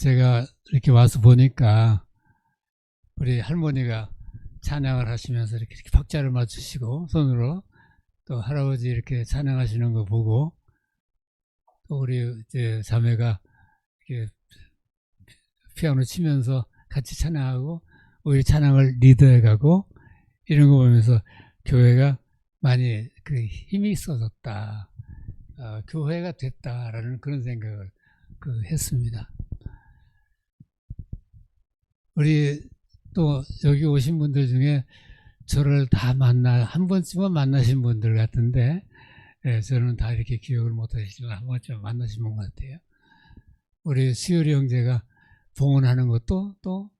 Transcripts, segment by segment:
제가 이렇게 와서 보니까 우리 할머니가 찬양을 하시면서 이렇게 박자를 맞추시고 손으로 또 할아버지 이렇게 찬양하시는 거 보고 또 우리 이제 자매가 이렇게 피아노 치면서 같이 찬양하고 우리 찬양을 리드해가고 이런 거 보면서 교회가 많이 그 힘이 있어졌다, 교회가 됐다라는 그런 생각을 했습니다. 우리 또 여기 오신 분들 중에 저를 다 한 번쯤은 만나신 분들 같은데, 저는 다 이렇게 기억을 못 하시지만 한 번쯤 만나신 분 같아요. 우리 수열이 형제가 봉헌하는 것도 또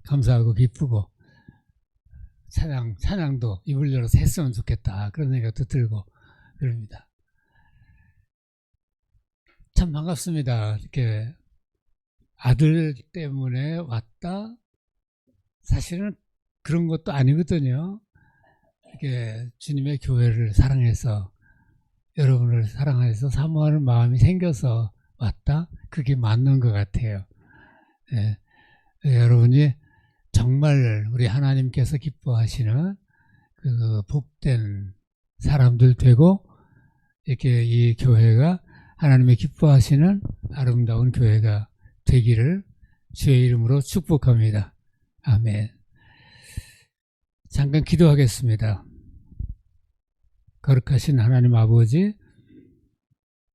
감사하고 기쁘고, 찬양도 입을 열어서 했으면 좋겠다 그런 생각도 들고 그럽니다. 참 반갑습니다. 이렇게 아들 때문에 왔다? 사실은 그런 것도 아니거든요. 이렇게 주님의 교회를 사랑해서, 여러분을 사랑해서 사모하는 마음이 생겨서 왔다? 그게 맞는 것 같아요. 여러분이 정말 우리 하나님께서 기뻐하시는 그 복된 사람들 되고, 이렇게 이 교회가 하나님의 기뻐하시는 아름다운 교회가 되기를 주의 이름으로 축복합니다. 아멘. 잠깐 기도하겠습니다. 거룩하신 하나님 아버지,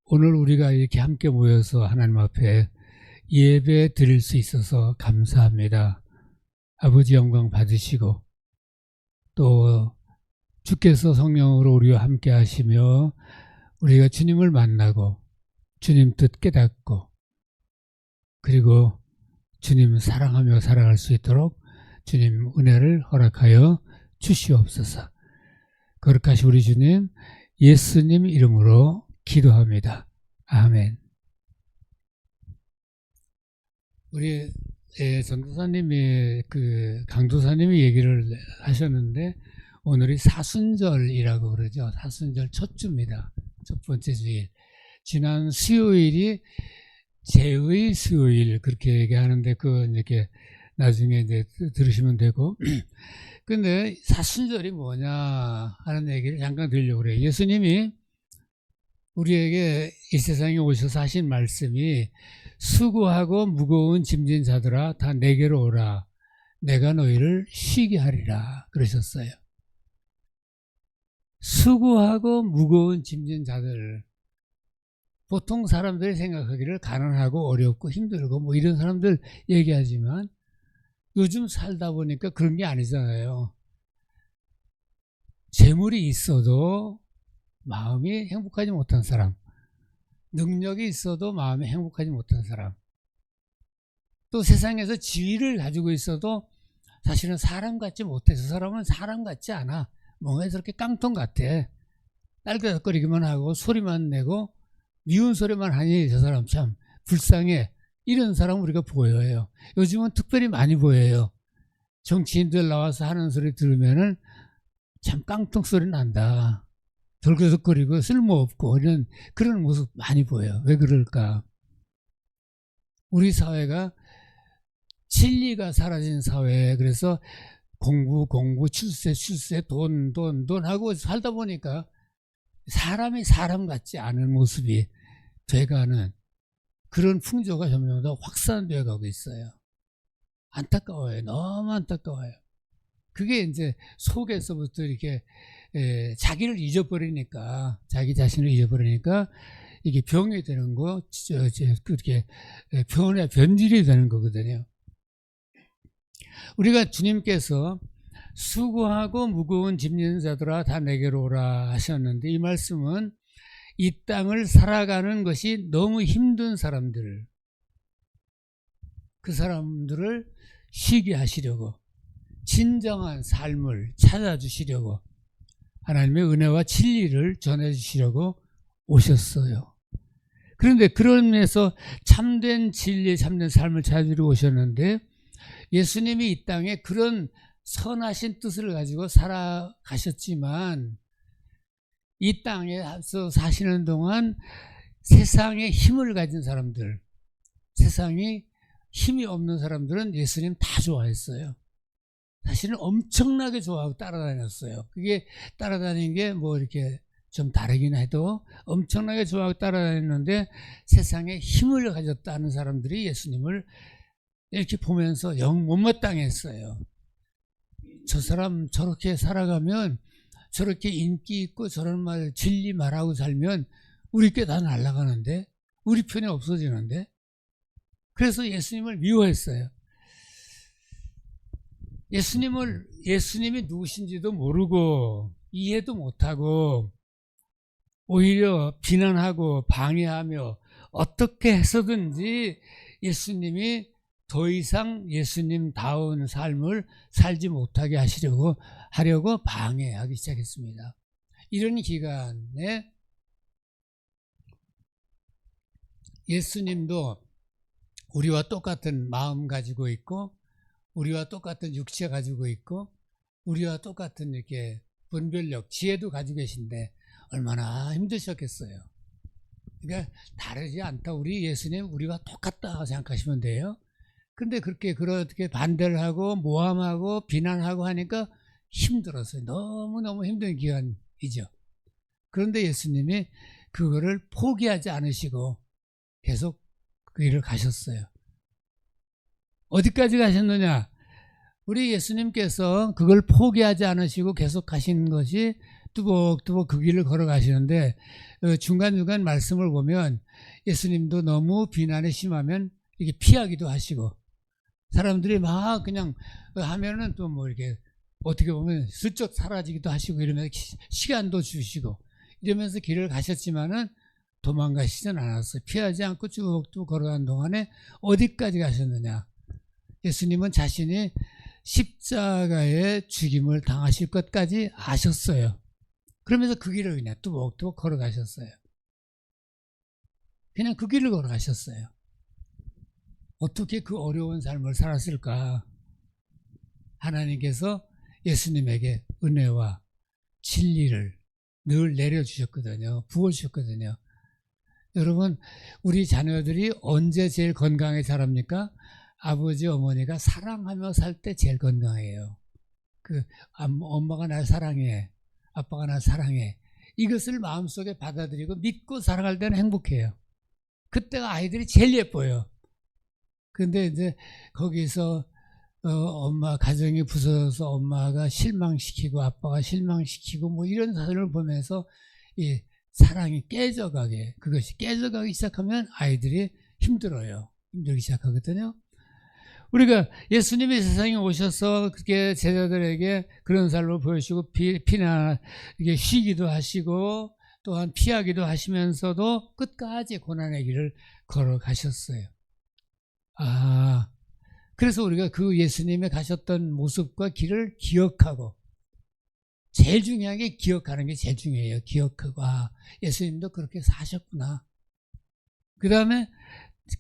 오늘 우리가 이렇게 함께 모여서 하나님 앞에 예배 드릴 수 있어서 감사합니다. 아버지 영광 받으시고, 또 주께서 성령으로 우리와 함께 하시며 우리가 주님을 만나고 주님 뜻 깨닫고, 그리고 주님 사랑하며 살아갈 수 있도록 주님 은혜를 허락하여 주시옵소서. 거룩하신 우리 주님, 예수님 이름으로 기도합니다. 아멘. 우리 전도사님이 강도사님이 얘기를 하셨는데, 오늘이 사순절이라고 그러죠. 사순절 첫 주입니다. 첫 번째 주일. 지난 수요일이 제의 수요일 그렇게 얘기하는데, 그건 이렇게 나중에 이제 들으시면 되고. 근데 사순절이 뭐냐 하는 얘기를 잠깐 드리려고 그래요. 예수님이 우리에게 이 세상에 오셔서 하신 말씀이, 수고하고 무거운 짐진 자들아 다 내게로 오라, 내가 너희를 쉬게 하리라 그러셨어요. 수고하고 무거운 짐진 자들, 보통 사람들이 생각하기를 가난하고 어렵고 힘들고 뭐 이런 사람들 얘기하지만, 요즘 살다 보니까 그런 게 아니잖아요. 재물이 있어도 마음이 행복하지 못한 사람, 능력이 있어도 마음이 행복하지 못한 사람, 또 세상에서 지위를 가지고 있어도 사실은 사람 같지 못해. 저 사람은 사람 같지 않아. 뭔가 저렇게 깡통 같아. 딸그락거리기만 하고 소리만 내고 미운 소리만 하니 저 사람 참 불쌍해. 이런 사람 우리가 보여요. 요즘은 특별히 많이 보여요. 정치인들 나와서 하는 소리 들으면은 참 깡통 소리 난다. 덜그덕거리고 쓸모없고 이런 그런 모습 많이 보여요. 왜 그럴까? 우리 사회가 진리가 사라진 사회. 그래서 공부, 출세, 돈 하고 살다 보니까 사람이 사람 같지 않은 모습이 돼가는 그런 풍조가 점점 더 확산되어 가고 있어요. 안타까워요. 너무 안타까워요. 그게 이제 속에서부터 이렇게 자기를 잊어버리니까, 자기 자신을 잊어버리니까 이게 병이 되는 거, 그렇게 변질이 되는 거거든요. 우리가 주님께서 수고하고 무거운 짐진 자들아 다 내게로 오라 하셨는데, 이 말씀은 이 땅을 살아가는 것이 너무 힘든 사람들, 그 사람들을 쉬게 하시려고, 진정한 삶을 찾아주시려고, 하나님의 은혜와 진리를 전해주시려고 오셨어요. 그런데 그런 면에서 참된 진리, 참된 삶을 찾으러 오셨는데, 예수님이 이 땅에 그런 선하신 뜻을 가지고 살아가셨지만, 이 땅에서 사시는 동안 세상에 힘을 가진 사람들, 세상이 힘이 없는 사람들은 예수님 다 좋아했어요. 사실은 엄청나게 좋아하고 따라다녔어요. 그게 따라다닌 게 뭐 이렇게 좀 다르긴 해도 엄청나게 좋아하고 따라다녔는데 세상에 힘을 가졌다는 사람들이 예수님을 이렇게 보면서 영 못마땅했어요. 저 사람 저렇게 살아가면, 저렇게 인기 있고 저런 말 진리 말하고 살면 우리 께 다 날아가는데, 우리 편이 없어지는데. 그래서 예수님을 미워했어요. 예수님이 누구신지도 모르고 이해도 못하고 오히려 비난하고 방해하며 어떻게 해서든지 예수님이 더 이상 예수님다운 삶을 살지 못하게 하려고 방해하기 시작했습니다. 이런 기간에 예수님도 우리와 똑같은 마음 가지고 있고, 우리와 똑같은 육체 가지고 있고, 우리와 똑같은 이렇게 분별력, 지혜도 가지고 계신데 얼마나 힘드셨겠어요. 그러니까 다르지 않다. 우리 예수님 우리와 똑같다 생각하시면 돼요. 근데 그렇게 반대를 하고 모함하고 비난하고 하니까 힘들었어요. 너무너무 힘든 기간이죠. 그런데 예수님이 그거를 포기하지 않으시고 계속 그 일을 가셨어요. 어디까지 가셨느냐? 우리 예수님께서 그걸 포기하지 않으시고 계속 가신 것이 뚜벅뚜벅 그 길을 걸어가시는데, 중간중간 말씀을 보면 예수님도 너무 비난이 심하면 이렇게 피하기도 하시고, 사람들이 막 그냥 하면은 또 뭐 이렇게 어떻게 보면 슬쩍 사라지기도 하시고, 이러면서 시간도 주시고 이러면서 길을 가셨지만은 도망가시진 않았어요. 피하지 않고 쭉 걸어간 동안에 어디까지 가셨느냐? 예수님은 자신이 십자가의 죽임을 당하실 것까지 아셨어요. 그러면서 그 길을 그냥 뚜벅뚜벅 걸어가셨어요. 그냥 그 길을 걸어가셨어요. 어떻게 그 어려운 삶을 살았을까? 하나님께서 예수님에게 은혜와 진리를 늘 내려주셨거든요. 부어주셨거든요. 여러분, 우리 자녀들이 언제 제일 건강하게 자랍니까? 아버지, 어머니가 사랑하며 살 때 제일 건강해요. 엄마가 날 사랑해, 아빠가 날 사랑해, 이것을 마음속에 받아들이고 믿고 살아갈 때는 행복해요. 그때가 아이들이 제일 예뻐요. 근데 이제 거기서 엄마 가정이 부서져서 엄마가 실망시키고 아빠가 실망시키고 뭐 이런 사연을 보면서 이 사랑이 그것이 깨져가기 시작하면 아이들이 힘들기 시작하거든요. 우리가 예수님이 세상에 오셔서 그렇게 제자들에게 그런 삶을 보여주시고 이게 쉬기도 하시고 또한 피하기도 하시면서도 끝까지 고난의 길을 걸어가셨어요. 그래서 우리가 그 예수님이 가셨던 모습과 길을 기억하고, 제일 중요한 게 기억하는 게 제일 중요해요. 기억하고, 예수님도 그렇게 사셨구나.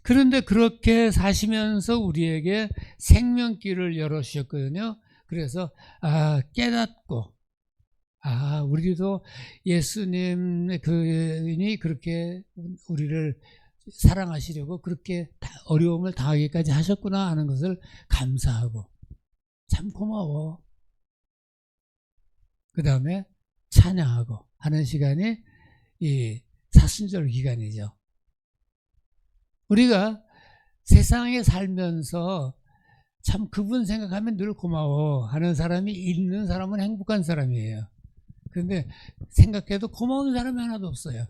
그런데 그렇게 사시면서 우리에게 생명길을 열어주셨거든요. 그래서 깨닫고, 우리도 예수님이 그렇게 우리를 사랑하시려고 그렇게 어려움을 당하기까지 하셨구나 하는 것을 감사하고, 참 고마워. 그 다음에 찬양하고 하는 시간이 이 사순절 기간이죠. 우리가 세상에 살면서 참 그분 생각하면 늘 고마워 하는 사람이 있는 사람은 행복한 사람이에요. 그런데 생각해도 고마운 사람이 하나도 없어요.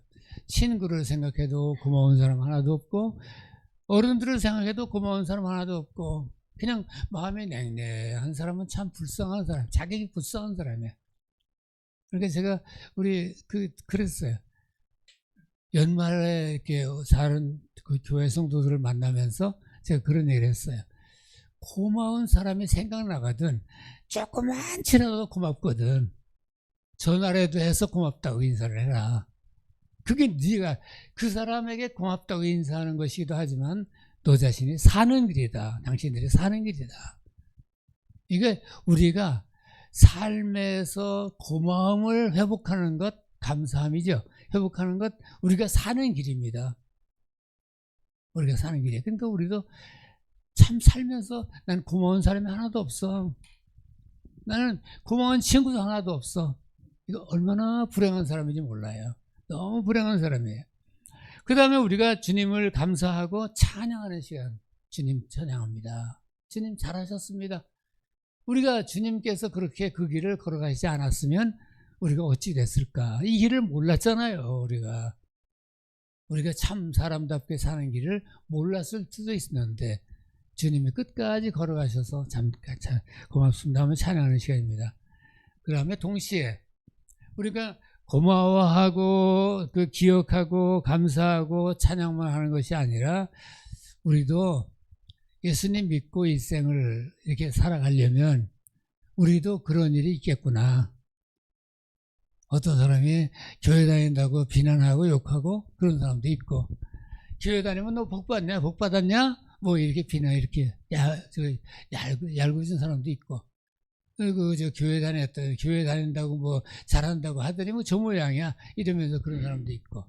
친구를 생각해도 고마운 사람 하나도 없고, 어른들을 생각해도 고마운 사람 하나도 없고, 그냥 마음이 냉랭한 사람은 참 불쌍한 사람, 자격이 불쌍한 사람이에요. 그러니까 제가 그랬어요. 연말에 이렇게 다른 그 교회 성도들을 만나면서 제가 그런 얘기를 했어요. 고마운 사람이 생각나거든. 조그만치라도 고맙거든. 전화라도 해서 고맙다고 인사를 해라. 그게 네가 그 사람에게 고맙다고 인사하는 것이기도 하지만 너 자신이 사는 길이다. 당신들이 사는 길이다. 이게 우리가 삶에서 고마움을 회복하는 것, 감사함이죠. 회복하는 것, 우리가 사는 길입니다. 우리가 사는 길이에요. 그러니까 우리도 참 살면서 난 고마운 사람이 하나도 없어. 나는 고마운 친구도 하나도 없어. 이거 얼마나 불행한 사람인지 몰라요. 너무 불행한 사람이에요. 그 다음에 우리가 주님을 감사하고 찬양하는 시간. 주님 찬양합니다. 주님 잘하셨습니다. 우리가 주님께서 그렇게 그 길을 걸어가시지 않았으면 우리가 어찌 됐을까? 이 길을 몰랐잖아요. 우리가 참 사람답게 사는 길을 몰랐을 수도 있었는데 주님이 끝까지 걸어가셔서 참 고맙습니다 하면 찬양하는 시간입니다. 그 다음에 동시에 우리가 고마워하고 그 기억하고 감사하고 찬양만 하는 것이 아니라 우리도 예수님 믿고 일생을 이렇게 살아가려면 우리도 그런 일이 있겠구나. 어떤 사람이 교회 다닌다고 비난하고 욕하고 그런 사람도 있고, 교회 다니면 너 복 받냐? 복 받았냐? 뭐 이렇게 비난, 이렇게 얄궂은 사람도 있고, 그리고 교회 다닌다고 뭐 잘한다고 하더니 뭐 저 모양이야 이러면서 그런 사람도 있고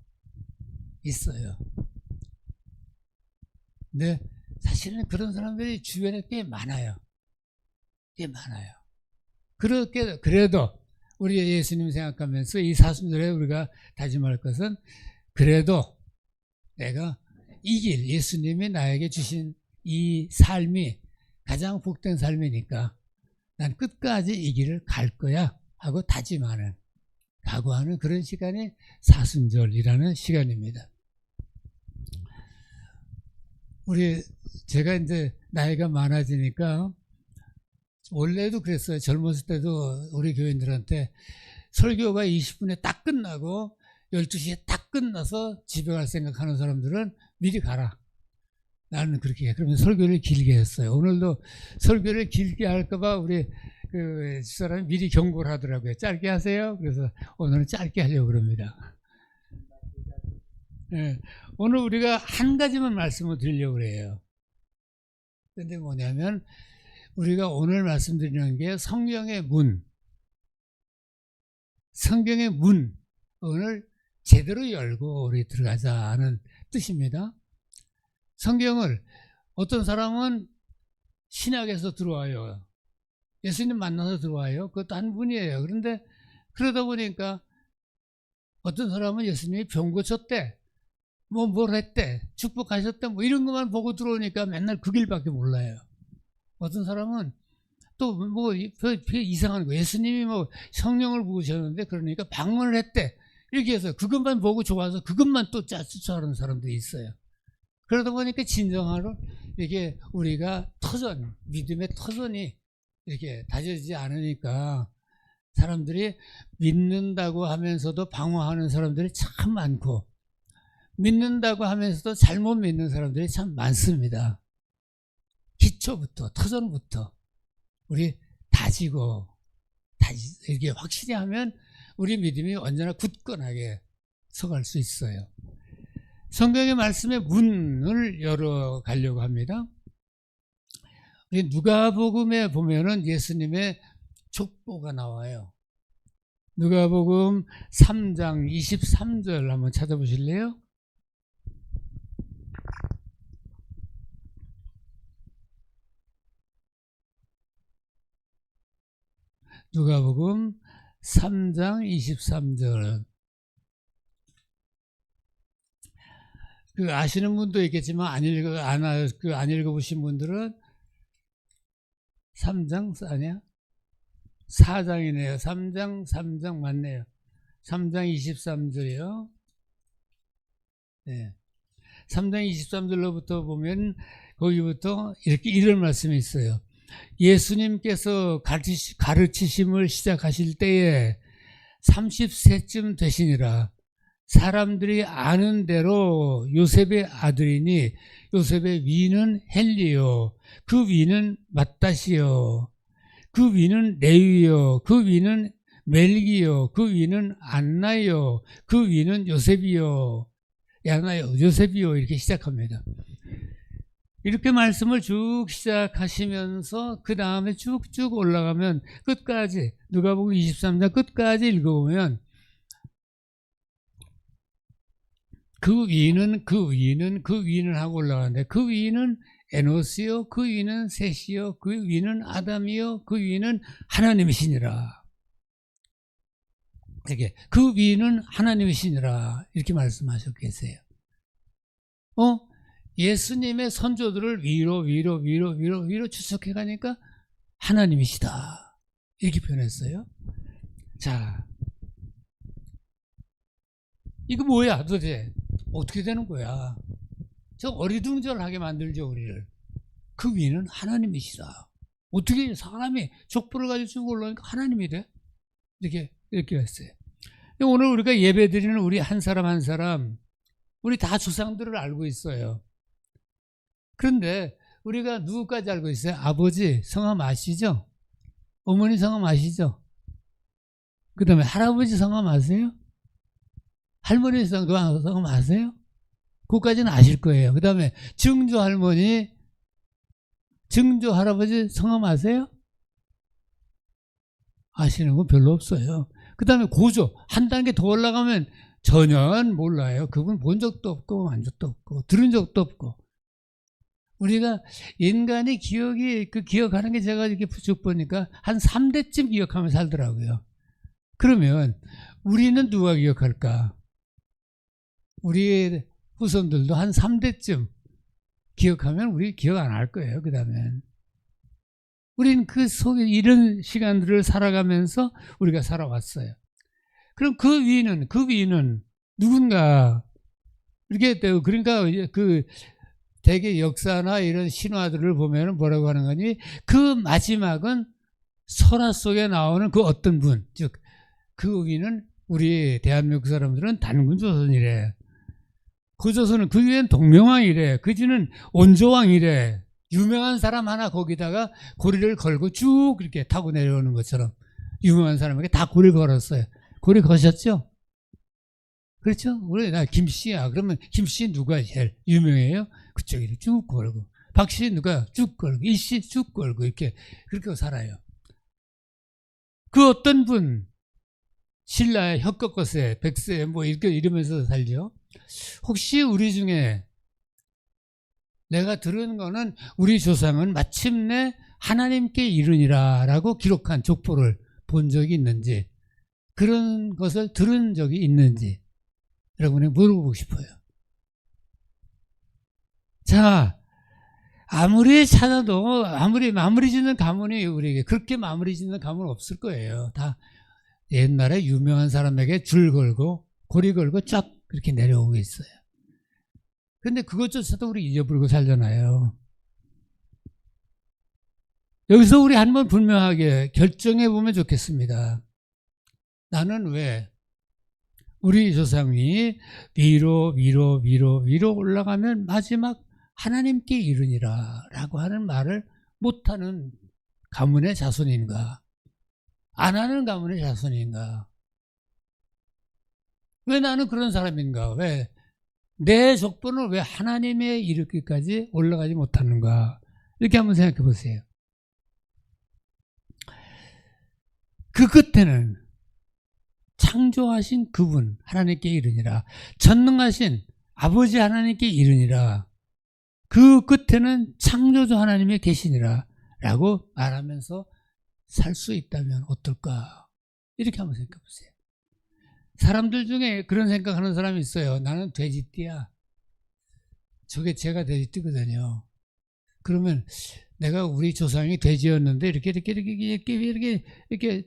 있어요. 근데 사실은 그런 사람들이 주변에 꽤 많아요. 그래도 우리 예수님 생각하면서 이 사순절에 우리가 다짐할 것은, 그래도 내가 이 길, 예수님이 나에게 주신 이 삶이 가장 복된 삶이니까 난 끝까지 이 길을 갈 거야 하고 다짐하는, 각오하는 그런 시간이 사순절이라는 시간입니다. 제가 이제 나이가 많아지니까, 원래도 그랬어요. 젊었을 때도 우리 교인들한테 설교가 20분에 딱 끝나고 12시에 딱 끝나서 집에 갈 생각하는 사람들은 미리 가라. 나는 그렇게 해. 그러면 설교를 길게 했어요. 오늘도 설교를 길게 할까봐 우리 그 집사람이 미리 경고를 하더라고요. 짧게 하세요. 그래서 오늘은 짧게 하려고 그럽니다. 네. 오늘 우리가 한 가지만 말씀을 드리려고 그래요. 근데 뭐냐면, 우리가 오늘 말씀드리는 게 성경의 문을 제대로 열고 우리 들어가자는 뜻입니다. 성경을 어떤 사람은 신약에서 들어와요. 예수님 만나서 들어와요. 그것도 한 분이에요. 그런데 그러다 보니까 어떤 사람은 예수님이 병 고쳤대, 뭘 했대, 축복하셨대, 뭐 이런 것만 보고 들어오니까 맨날 그 길밖에 몰라요. 어떤 사람은 또 뭐 이상한 거, 예수님이 뭐 성령을 부으셨는데 그러니까 방문을 했대, 이렇게 해서 그것만 보고 좋아서 그것만 또 쫓아하는 사람도 있어요. 그러다 보니까 진정으로 이게 우리가 믿음의 터전이 이렇게 다져지지 않으니까 사람들이 믿는다고 하면서도 방황하는 사람들이 참 많고, 믿는다고 하면서도 잘못 믿는 사람들이 참 많습니다. 기초부터, 터전부터 우리 이렇게 확실히 하면 우리 믿음이 언제나 굳건하게 서갈 수 있어요. 성경의 말씀의 문을 열어가려고 합니다. 우리 누가복음에 보면은 예수님의 족보가 나와요. 누가복음 3장 23절 한번 찾아보실래요? 누가복음 3장 23절. 아시는 분도 있겠지만 안 읽어보신 분들은 3장 아니야? 4장이네요. 3장 맞네요. 3장 23절이요. 네. 3장 23절로부터 보면 거기부터 이런 말씀이 있어요. 예수님께서 가르치심을 시작하실 때에 30세쯤 되시니라. 사람들이 아는 대로 요셉의 아들이니 요셉의 위는 헬리요, 그 위는 맏다시요, 그 위는 레위요, 그 위는 멜기요, 그 위는 안나요, 그 위는 요셉이요, 요셉이요, 이렇게 시작합니다. 이렇게 말씀을 쭉 시작하시면서 그 다음에 쭉쭉 올라가면 끝까지, 누가복음 23장 끝까지 읽어보면 그 위는 하고 올라가는데, 그 위는 에노스요 그 위는 셋이요 그 위는 아담이요 그 위는 하나님이시니라. 이렇게 그 위는 하나님이시니라 이렇게 말씀하셨고 계세요. 예수님의 선조들을 위로 추석해 가니까 하나님이시다 이렇게 표현했어요. 자, 이거 뭐야 도대체 어떻게 되는 거야? 저 어리둥절하게 만들죠 우리를. 그 위는 하나님이시다. 어떻게 사람이 족보를 가지고 쭉 올라오니까 하나님이 돼? 이렇게 했어요. 오늘 우리가 예배드리는 우리 한 사람 한 사람 우리 다 조상들을 알고 있어요. 그런데 우리가 누구까지 알고 있어요? 아버지 성함 아시죠? 어머니 성함 아시죠? 그 다음에 할아버지 성함 아세요? 할머니 성함 아세요? 그것까지는 아실 거예요. 그 다음에 증조 할머니, 증조 할아버지 성함 아세요? 아시는 건 별로 없어요. 그 다음에 고조, 한 단계 더 올라가면 전혀 몰라요. 그분 본 적도 없고, 만 적도 없고, 들은 적도 없고. 우리가 인간의 기억이, 기억하는 게 제가 이렇게 쭉 보니까 한 3대쯤 기억하면 살더라고요. 그러면 우리는 누가 기억할까? 우리 후손들도 한 3대쯤 기억하면 우리 기억 안 할 거예요. 그 다음엔. 우리는 그 속에 이런 시간들을 살아가면서 우리가 살아왔어요. 그럼 그 위는 누군가, 이렇게, 그러니까 대개 역사나 이런 신화들을 보면 뭐라고 하는 거니? 그 마지막은 설화 속에 나오는 그 어떤 분, 즉, 그 위는 우리 대한민국 사람들은 단군 조선이래. 그 조선은 그 위엔 동명왕이래. 그 뒤는 온조왕이래. 유명한 사람 하나 거기다가 고리를 걸고 쭉 이렇게 타고 내려오는 것처럼 유명한 사람에게 다 고리를 걸었어요. 고리 거셨죠? 그렇죠? 우리 나 김씨야. 그러면 김씨 누가 제일 유명해요? 그쪽에 쭉 걸고. 박씨 누가 쭉 걸고. 이씨 쭉 걸고 이렇게 그렇게 살아요. 그 어떤 분 신라의 혁거거세, 백세 뭐 이렇게 이러면서 살죠. 혹시 우리 중에 내가 들은 거는 우리 조상은 마침내 하나님께 이르니라 라고 기록한 족보를 본 적이 있는지 그런 것을 들은 적이 있는지 여러분에게 물어보고 싶어요. 자, 아무리 찾아도 아무리 마무리 짓는 가문이 우리에게 그렇게 마무리 짓는 가문은 없을 거예요. 다 옛날에 유명한 사람에게 줄 걸고 고리 걸고 쫙 그렇게 내려오고 있어요. 근데 그것조차도 우리 잊어버리고 살잖아요. 여기서 우리 한번 분명하게 결정해 보면 좋겠습니다. 나는 왜 우리 조상이 위로 올라가면 마지막 하나님께 이르니라 라고 하는 말을 못하는 가문의 자손인가? 안 하는 가문의 자손인가? 왜 나는 그런 사람인가? 왜 내 족보는 왜 하나님의 이르기까지 올라가지 못하는가? 이렇게 한번 생각해 보세요. 그 끝에는 창조하신 그분 하나님께 이르니라. 전능하신 아버지 하나님께 이르니라. 그 끝에는 창조주 하나님이 계시니라 라고 말하면서 살 수 있다면 어떨까? 이렇게 한번 생각해 보세요. 사람들 중에 그런 생각하는 사람이 있어요. 나는 돼지띠야. 저게 제가 돼지띠거든요. 그러면 내가 우리 조상이 돼지였는데 이렇게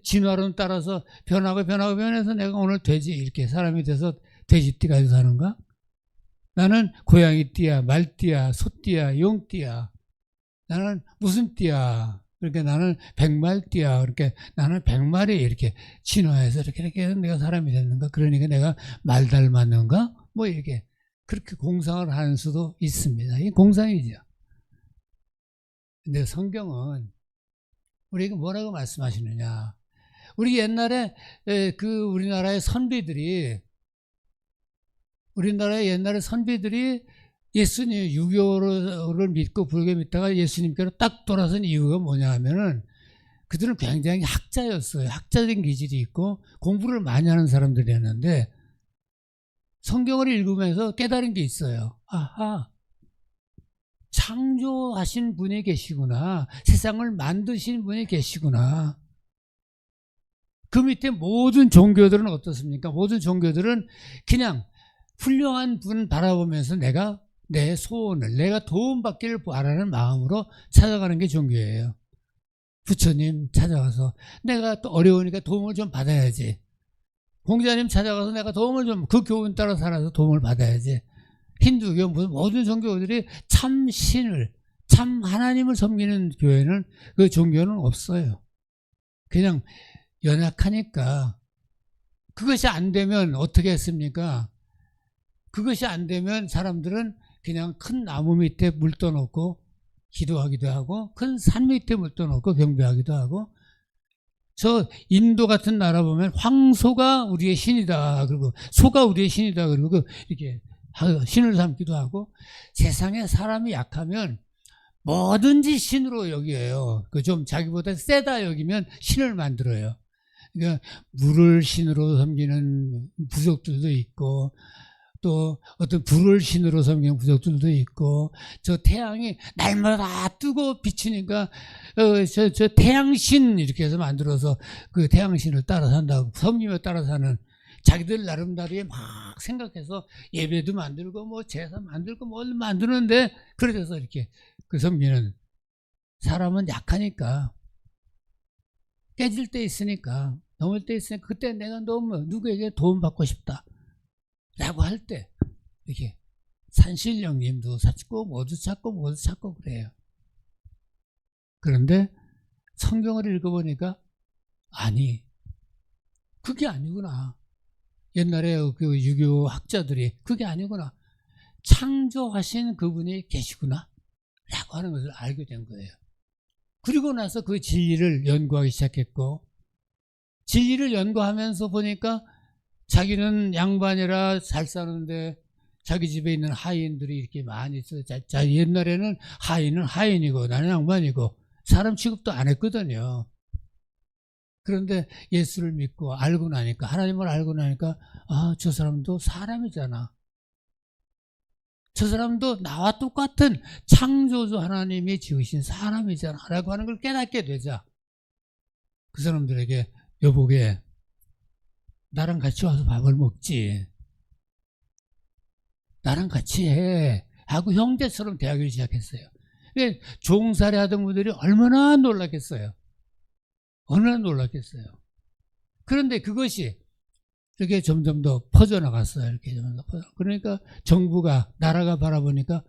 진화론 따라서 변해서 내가 오늘 돼지 이렇게 사람이 돼서 돼지띠가 되서 사는가? 나는 고양이띠야, 말띠야, 소띠야, 용띠야. 나는 무슨 띠야? 그러니까 나는 백말띠야. 그러니까 나는 백마리 이렇게 진화해서 이렇게 해서 내가 사람이 됐는가? 그러니까 내가 말 닮았는가? 뭐 이렇게 그렇게 공상을 하는 수도 있습니다. 이게 공상이죠. 근데 성경은 우리에게 뭐라고 말씀하시느냐? 우리 옛날에 우리나라의 선비들이 예수님 유교를 믿고 불교 믿다가 예수님께로 딱 돌아선 이유가 뭐냐 하면은 그들은 굉장히 학자였어요. 학자적인 기질이 있고 공부를 많이 하는 사람들이었는데 성경을 읽으면서 깨달은 게 있어요. 아하, 창조하신 분이 계시구나. 세상을 만드신 분이 계시구나. 그 밑에 모든 종교들은 어떻습니까? 모든 종교들은 그냥 훌륭한 분 바라보면서 내가 내 소원을, 내가 도움받기를 바라는 마음으로 찾아가는 게 종교예요. 부처님 찾아가서 내가 또 어려우니까 도움을 좀 받아야지. 공자님 찾아가서 내가 도움을 좀, 그 교훈 따라 살아서 도움을 받아야지. 힌두교, 모든 종교들이 참 신을, 참 하나님을 섬기는 교회는, 그 종교는 없어요. 그냥 연약하니까. 그것이 안 되면 어떻게 했습니까? 그것이 안 되면 사람들은 그냥 큰 나무 밑에 물 떠놓고 기도하기도 하고, 큰 산 밑에 물 떠놓고 경배하기도 하고, 저 인도 같은 나라 보면 황소가 우리의 신이다. 그리고 소가 우리의 신이다. 그리고 이렇게 신을 삼기도 하고, 세상에 사람이 약하면 뭐든지 신으로 여겨요. 그 좀 자기보다 세다 여기면 신을 만들어요. 그러니까 물을 신으로 섬기는 부족들도 있고, 또 어떤 불을 신으로 섬기는 부족들도 있고, 저 태양이 날마다 뜨고 비치니까 저 태양신 이렇게 해서 만들어서 그 태양신을 따라 산다고, 섬기며 따라 사는, 자기들 나름대로 막 생각해서 예배도 만들고 뭐 제사 만들고 뭐 만드는데, 그래서 이렇게 그 섬기는 사람은 약하니까, 깨질 때 있으니까, 넘을 때 있으니까, 그때 내가 너무 누구에게 도움받고 싶다 라고 할 때 이렇게 산신령님도 찾고 모두 찾고 그래요. 그런데 성경을 읽어보니까 아니, 그게 아니구나. 옛날에 그 유교 학자들이 그게 아니구나, 창조하신 그분이 계시구나 라고 하는 것을 알게 된 거예요. 그리고 나서 그 진리를 연구하기 시작했고, 진리를 연구하면서 보니까 자기는 양반이라 잘 사는데 자기 집에 있는 하인들이 이렇게 많이 있어요. 옛날에는 하인은 하인이고 나는 양반이고 사람 취급도 안 했거든요. 그런데 예수를 믿고 알고 나니까, 하나님을 알고 나니까, 아, 저 사람도 사람이잖아. 저 사람도 나와 똑같은 창조주 하나님이 지으신 사람이잖아 라고 하는 걸 깨닫게 되자, 그 사람들에게 여보게 나랑 같이 와서 밥을 먹지, 나랑 같이 해 하고 형제처럼 대하기 시작했어요. 종살이 하던 분들이 얼마나 놀랐겠어요. 얼마나 놀랐겠어요. 그런데 그것이 이렇게 점점 더 퍼져나갔어요. 이렇게 그러니까 정부가, 나라가 바라보니까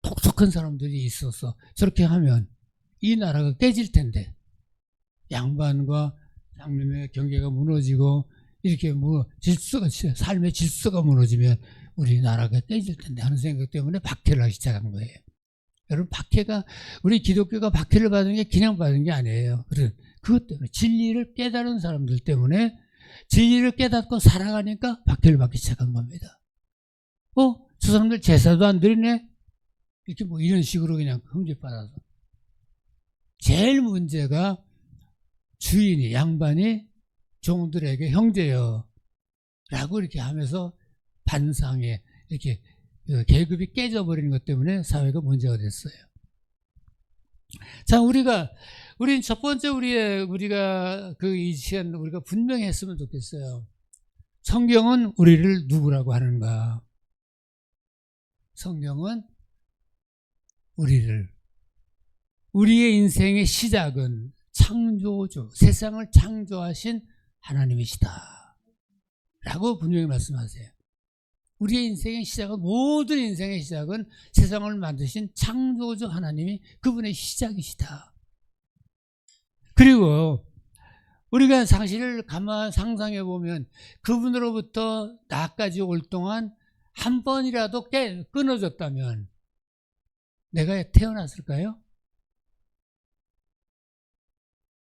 독특한 사람들이 있어서 저렇게 하면 이 나라가 깨질 텐데, 양반과 장님의 경계가 무너지고 이렇게 질서가, 삶의 질서가 무너지면 우리나라가 깨질 텐데 하는 생각 때문에 박해를 하기 시작한 거예요. 여러분, 박해가, 우리 기독교가 박해를 받은 게 그냥 받은 게 아니에요. 그것 때문에, 진리를 깨달은 사람들 때문에, 진리를 깨닫고 살아가니까 박해를 받기 시작한 겁니다. 저 사람들 제사도 안 드리네? 이렇게 이런 식으로 그냥 흠집받아서. 제일 문제가 주인이, 양반이 종들에게 형제여 라고 이렇게 하면서 반상에 이렇게 계급이 깨져버리는 것 때문에 사회가 문제가 됐어요. 자, 우린 첫 번째 우리가 이 시간 우리가 분명히 했으면 좋겠어요. 성경은 우리를 누구라고 하는가? 성경은 우리의 인생의 시작은 창조주, 세상을 창조하신 하나님이시다 라고 분명히 말씀하세요. 우리의 인생의 시작은, 모든 인생의 시작은 세상을 만드신 창조주 하나님이 그분의 시작이시다. 그리고 우리가 사실을 가만 상상해 보면, 그분으로부터 나까지 올 동안 한 번이라도 끊어졌다면 내가 태어났을까요?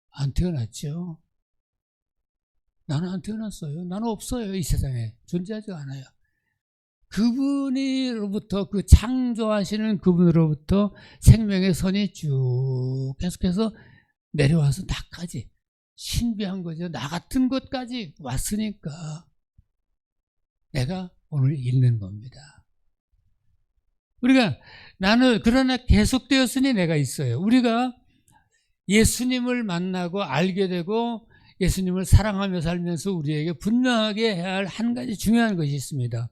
안 태어났죠. 나는 안 태어났어요. 나는 없어요. 이 세상에 존재하지 않아요. 그분으로부터, 그 창조하시는 그분으로부터 생명의 선이 쭉 계속해서 내려와서 나까지, 신비한 거죠. 나 같은 것까지 왔으니까 내가 오늘 있는 겁니다. 우리가 나는 그러나 계속되었으니 내가 있어요. 우리가 예수님을 만나고 알게 되고 예수님을 사랑하며 살면서 우리에게 분명하게 해야 할 한 가지 중요한 것이 있습니다.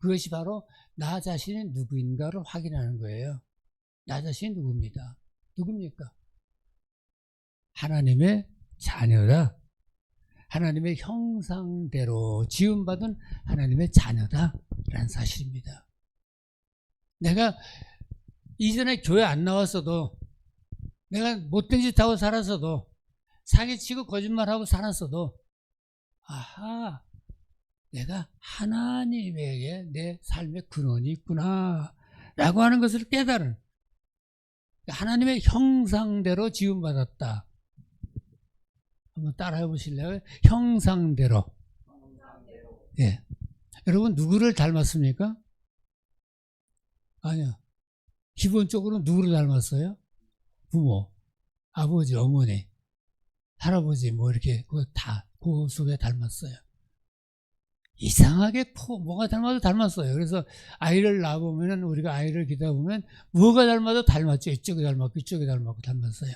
그것이 바로 나 자신이 누구인가를 확인하는 거예요. 나 자신이 누굽니까? 하나님의 자녀다. 하나님의 형상대로 지음받은 하나님의 자녀다라는 사실입니다. 내가 이전에 교회 안 나왔어도, 내가 못된 짓 하고 살았어도, 사기치고 거짓말하고 살았어도, 아하, 내가 하나님에게 내 삶의 근원이 있구나 라고 하는 것을 깨달은, 하나님의 형상대로 지음받았다. 한번 따라해 보실래요? 형상대로. 예. 여러분 누구를 닮았습니까? 아니요. 기본적으로 누구를 닮았어요? 부모, 아버지, 어머니, 할아버지 뭐 이렇게 그거 다 그 속에 닮았어요. 이상하게 뭐가 닮아도 닮았어요. 그래서 아이를 낳아보면, 우리가 아이를 기다 보면 뭐가 닮아도 닮았죠. 이쪽이 닮았고 이쪽이 닮았어요.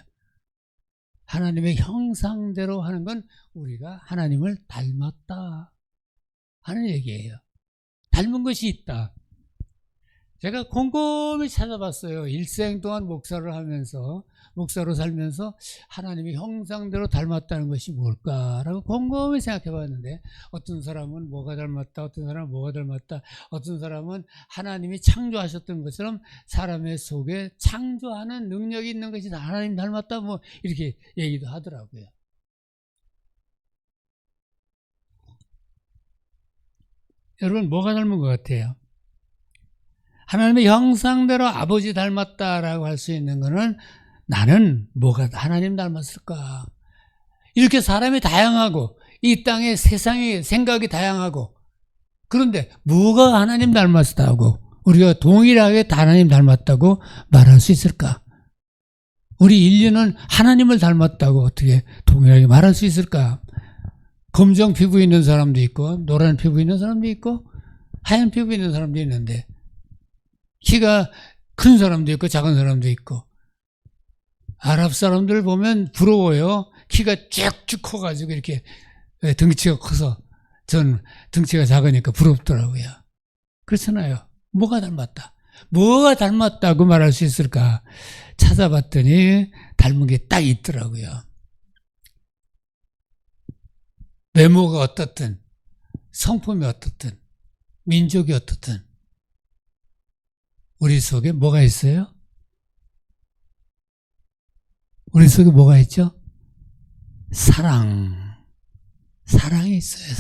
하나님의 형상대로 하는 건 우리가 하나님을 닮았다 하는 얘기예요. 닮은 것이 있다. 제가 곰곰이 찾아봤어요. 일생 동안 목사로 살면서 하나님의 형상대로 닮았다는 것이 뭘까라고 곰곰이 생각해 봤는데, 어떤 사람은 뭐가 닮았다, 어떤 사람은 뭐가 닮았다, 어떤 사람은 하나님이 창조하셨던 것처럼 사람의 속에 창조하는 능력이 있는 것이 다 하나님 닮았다, 뭐 이렇게 얘기도 하더라고요. 여러분 뭐가 닮은 것 같아요? 하나님의 형상대로 아버지 닮았다라고 할 수 있는 거는, 나는 뭐가 하나님 닮았을까? 이렇게 사람이 다양하고 이 땅에 세상의 생각이 다양하고, 그런데 뭐가 하나님 닮았다고 우리가 동일하게 하나님 닮았다고 말할 수 있을까? 우리 인류는 하나님을 닮았다고 어떻게 동일하게 말할 수 있을까? 검정 피부 있는 사람도 있고 노란 피부 있는 사람도 있고 하얀 피부 있는 사람도 있는데, 키가 큰 사람도 있고 작은 사람도 있고, 아랍 사람들 보면 부러워요. 키가 쭉쭉 커가지고 이렇게 덩치가 커서, 전 덩치가 작으니까 부럽더라고요. 그렇잖아요. 뭐가 닮았다고 말할 수 있을까? 찾아봤더니 닮은 게 딱 있더라고요. 외모가 어떻든, 성품이 어떻든, 민족이 어떻든, 우리 속에 뭐가 있어요? 우리 속에 뭐가 있죠? 사랑이 있어요.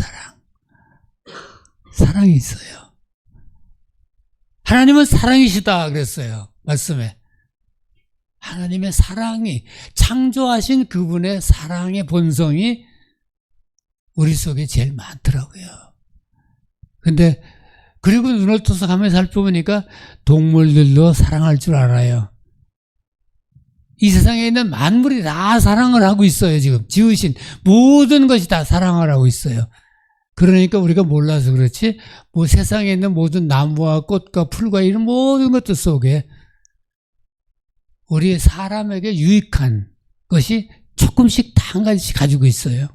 사랑이 있어요. 하나님은 사랑이시다 그랬어요. 말씀에. 하나님의 사랑이, 창조하신 그분의 사랑의 본성이 우리 속에 제일 많더라고요. 근데 그리고 눈을 떠서 가만히 살펴보니까 동물들도 사랑할 줄 알아요. 이 세상에 있는 만물이 다 사랑을 하고 있어요. 지금 지으신 모든 것이 다 사랑을 하고 있어요. 그러니까 우리가 몰라서 그렇지, 뭐 세상에 있는 모든 나무와 꽃과 풀과 이런 모든 것들 속에 우리 사람에게 유익한 것이 조금씩 다 한 가지씩 가지고 있어요.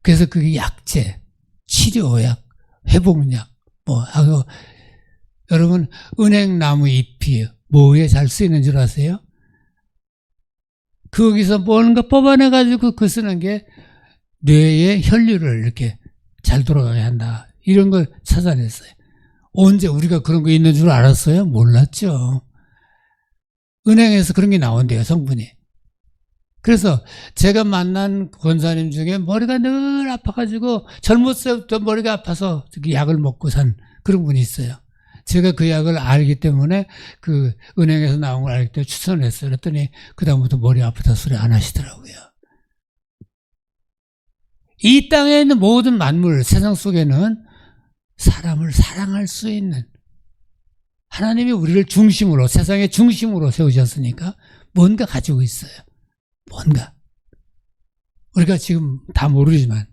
그래서 그게 약재, 치료약, 회복약, 뭐 하고, 여러분 은행나무 잎이 뭐에 잘 쓰이는 줄 아세요? 거기서 뭔가 뽑아내가지고 그 쓰는 게 뇌의 혈류를 이렇게 잘 돌아가게 한다. 이런 걸 찾아냈어요. 언제 우리가 그런 거 있는 줄 알았어요? 몰랐죠. 은행에서 그런 게 나온대요, 성분이. 그래서 제가 만난 권사님 중에 머리가 늘 아파가지고 젊었을 때부터 머리가 아파서 약을 먹고 산 그런 분이 있어요. 제가 그 약을 알기 때문에, 그 은행에서 나온 걸 알기 때문에 추천을 했어요. 그랬더니 그다음부터 머리 아프다 소리 안 하시더라고요. 이 땅에 있는 모든 만물, 세상 속에는 사람을 사랑할 수 있는, 하나님이 우리를 중심으로, 세상의 중심으로 세우셨으니까 뭔가 가지고 있어요. 뭔가. 우리가 지금 다 모르지만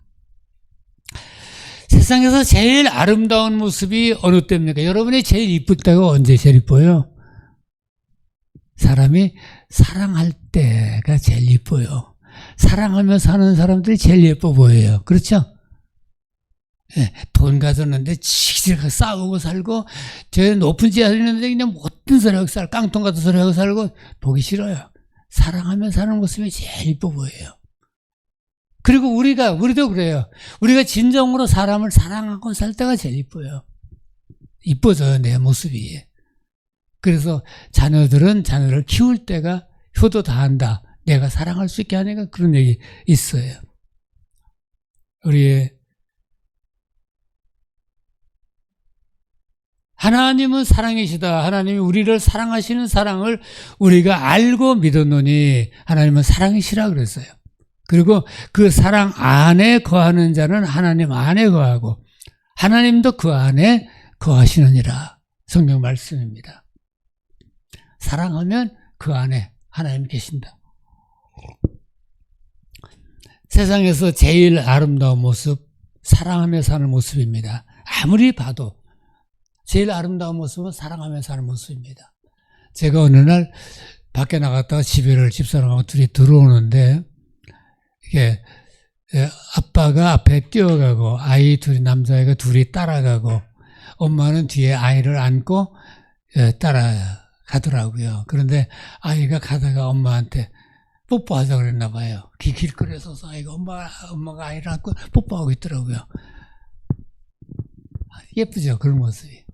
세상에서 제일 아름다운 모습이 어느 때입니까? 여러분이 제일 이쁠 때가 언제 제일 이뻐요? 사람이 사랑할 때가 제일 이뻐요. 사랑하며 사는 사람들이 제일 예뻐 보여요. 그렇죠? 예, 돈 가졌는데 지지하게 싸우고 살고, 저 높은 지하에 있는데 그냥 못된 소리 하고 살고, 깡통 같은 소리 하고 살고, 보기 싫어요. 사랑하며 사는 모습이 제일 이뻐 보여요. 그리고 우리도 그래요. 우리가 진정으로 사람을 사랑하고 살 때가 제일 이뻐요. 이뻐져요, 내 모습이. 그래서 자녀들은 자녀를 키울 때가 효도 다한다. 내가 사랑할 수 있게 하니까 그런 얘기 있어요. 우리 하나님은 사랑이시다. 하나님이 우리를 사랑하시는 사랑을 우리가 알고 믿었노니 하나님은 사랑이시라 그랬어요. 그리고 그 사랑 안에 거하는 자는 하나님 안에 거하고 하나님도 그 안에 거하시느니라. 성경 말씀입니다. 사랑하면 그 안에 하나님 계신다. 세상에서 제일 아름다운 모습, 사랑하며 사는 모습입니다. 아무리 봐도 제일 아름다운 모습은 사랑하며 사는 모습입니다. 제가 어느 날 밖에 나갔다가 집사람하고 둘이 들어오는데 이게 아빠가 앞에 뛰어가고 아이 둘이 남자애가 둘이 따라가고 엄마는 뒤에 아이를 안고 따라가더라고요. 그런데 아이가 가다가 엄마한테 뽀뽀하자고 그랬나 봐요. 길거리에 서서 아이가 엄마가 아이를 안고 뽀뽀하고 있더라고요. 예쁘죠, 그런 모습이.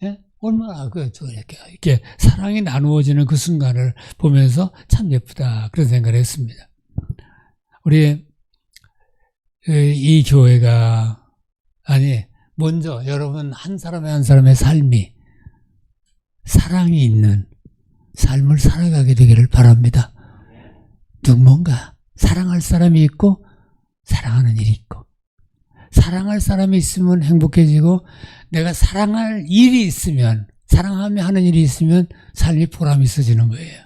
예? 얼마나 이렇게 사랑이 나누어지는 그 순간을 보면서 참 예쁘다 그런 생각을 했습니다. 우리 이 교회가 먼저 여러분 한 사람의 삶이 사랑이 있는 삶을 살아가게 되기를 바랍니다. 누군가 사랑할 사람이 있고 사랑하는 일이 있고 사랑할 사람이 있으면 행복해지고 내가 사랑할 일이 있으면 사랑하며 하는 일이 있으면 삶이 보람이 있어지는 거예요.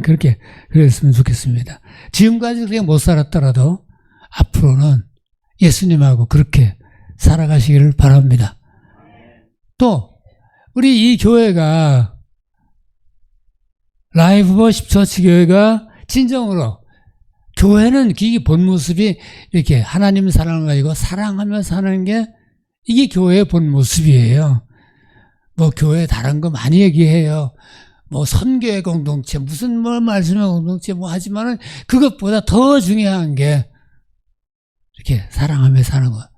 그렇게 그랬으면 좋겠습니다. 지금까지 그렇게 못 살았더라도 앞으로는 예수님하고 그렇게 살아가시기를 바랍니다. 또 우리 이 교회가 라이프 워십 처치 교회가 진정으로 교회는 이 본 모습이 이렇게 하나님 사랑을 가지고 사랑하며 사는 게 이게 교회의 본 모습이에요. 뭐 교회 다른 거 많이 얘기해요. 뭐 선교의 공동체 무슨 뭐 말씀의 공동체 뭐 하지만은 그것보다 더 중요한 게 이렇게 사랑하며 사는 것.